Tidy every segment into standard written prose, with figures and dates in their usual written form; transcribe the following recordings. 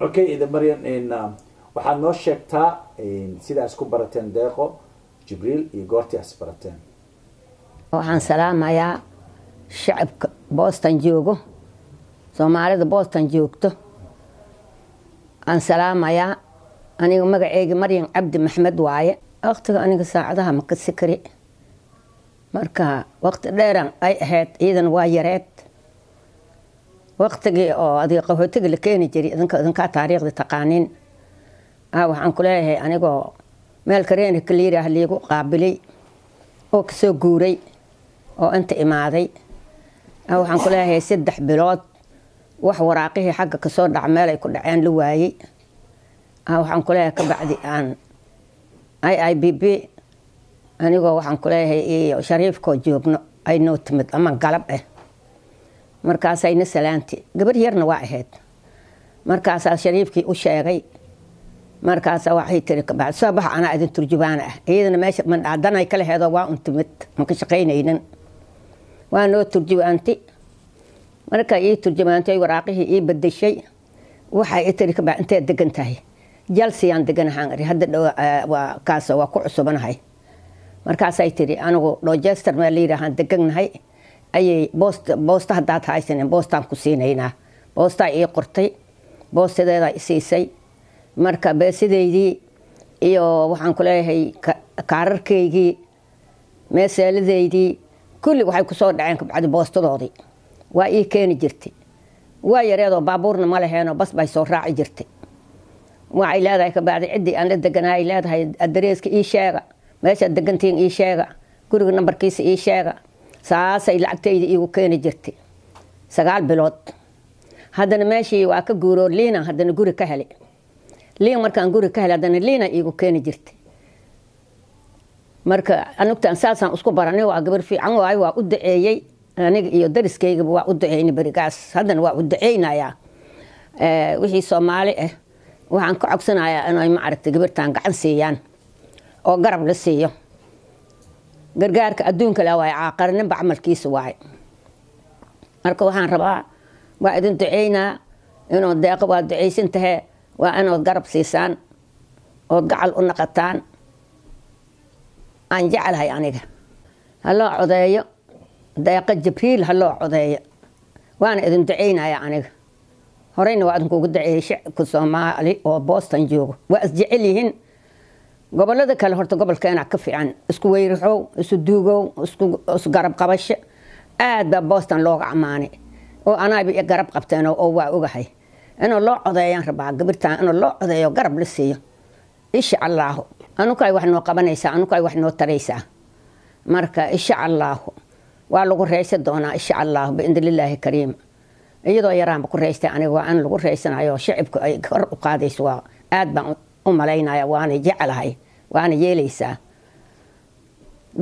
Okay, إذا مريم إن waxaad noo sheegtaa sida isku barateen deeqo Jibriil iyo goortii is barateen. waxaan salaamayaa shacabka Boston joogo Soomaalida Boston joogto aan salaamayaa aniga magacayga Maryam Cabdi Maxmed waaye waqtiga aniga saacadaha ma ka sikri marka waqti dheeran ay ahayd iidan waa yareed waqtigii oo adiga qaxootiga la keeni jiray idanka taariikhda taqaaniin waxaan ku leeyahay anigoo meel kareen kaliir ah liigu qaabilay oo ka soo guuray oo inta imaaday waxaan ku leeyahay 3 bilood wax waraaqihii xagga ka soo dhac meel ay ku dhaceen la waayay waxaan ku leeyahay ka bacdi aan IIBB anigoo waxaan ku leeyahay Shariifko joogno ay noo timid ama galab markaas ayna salaanti gabar yarna waa ahayd markaas Shariifkii u sheegay markaas waxay tiri ka bacdi sabax ana idin turjubaan iyadana meesha man dhadanay kala heedo waa untimid ma ka shaqeynaynin waa noo turjubaanti marka ay turjubaantay waraaqihii ii badashay waxay tiri ka bacdi intee degan tahay jalsiyaan deganahan hadda waa kaas waa ku cusubanahay markaas ay tiri anigu Rochester ma leeyahay deganahay ayay boosta hadaad haysan boostaan ku siinayna boosta ii qortay boostadeeda siisay marka beesideedii iyo waxaan ku leeyahay kaararkeygii meesaladeedii kulli waxay ku soo dhaceen ka bacdi boostadoodii waa ii keeni jirtay waa yareedo baabuurna ma laheeno bas bay soo raaci jirtay waxay leedahay ka bacdi cidii aan la deganaay leedahay adreeska ii sheega meesha degantiin ii sheega guriga nambarkiisa ii sheega saasay lacagtayda iigu keeni jirtay 9 bilood haddana meeshii waa ka guuro liina haddana guri ka helay liin markaan guri ka helay haddana liina iigu keeni jirtay marka anugtaan saasaan isku baranay waa gabar fiican waa u duceeyay aniga iyo dariskayga waa u duceeyay barigaas haddana waa u duceynayaa wixii Soomaali waxaan ka codsanayaa inay ma aragtay gabartaan gacan siiyaan oo garab la siiyo gargaarka adduunka la way caaqarnin bacmalkiisa waay marka waxaan rabaa waa idin duceynaa inuu deeqo waa duceysan tahay waa inuu garab siisaan oo gacal u naqataan aan jecelahay aniga haloo codeeyo deeqo Jibriil haloo codeeyo waana idin duceynaya aniga horeyna waa idin kugu duceeyay shacabka Soomaali oo Boston joogo waa isjecelihiin gobolada kale horta gobolkeena ka fiican isku weyrixow isu duugow isku garab qabasho aad ba Boston looga amaanay oo anaa bi garab qabteen oo waa ogahay inuu loo codeeyaan rabaa gabartaan inuu loo codeeyo garab la siiyo insha Allah anugu ay wax noo qabanaysaa anugu ay wax noo taraysaa marka insha Allah waa lagu reeysan doonaa insha Allah biidnillaahi kariim iyadoo yaraan ku reeystay aniga waa aan lagu reeysanayo shacabku ay kor u qaadayso waa aad baan u malaynaya waana jecelahay waana yeelaysaa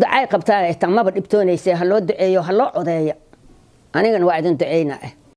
ducay qabtaa tamaba dhibtoonaysa ha loo duceeyo ha loo codeeyo anigana waa idin duceynaa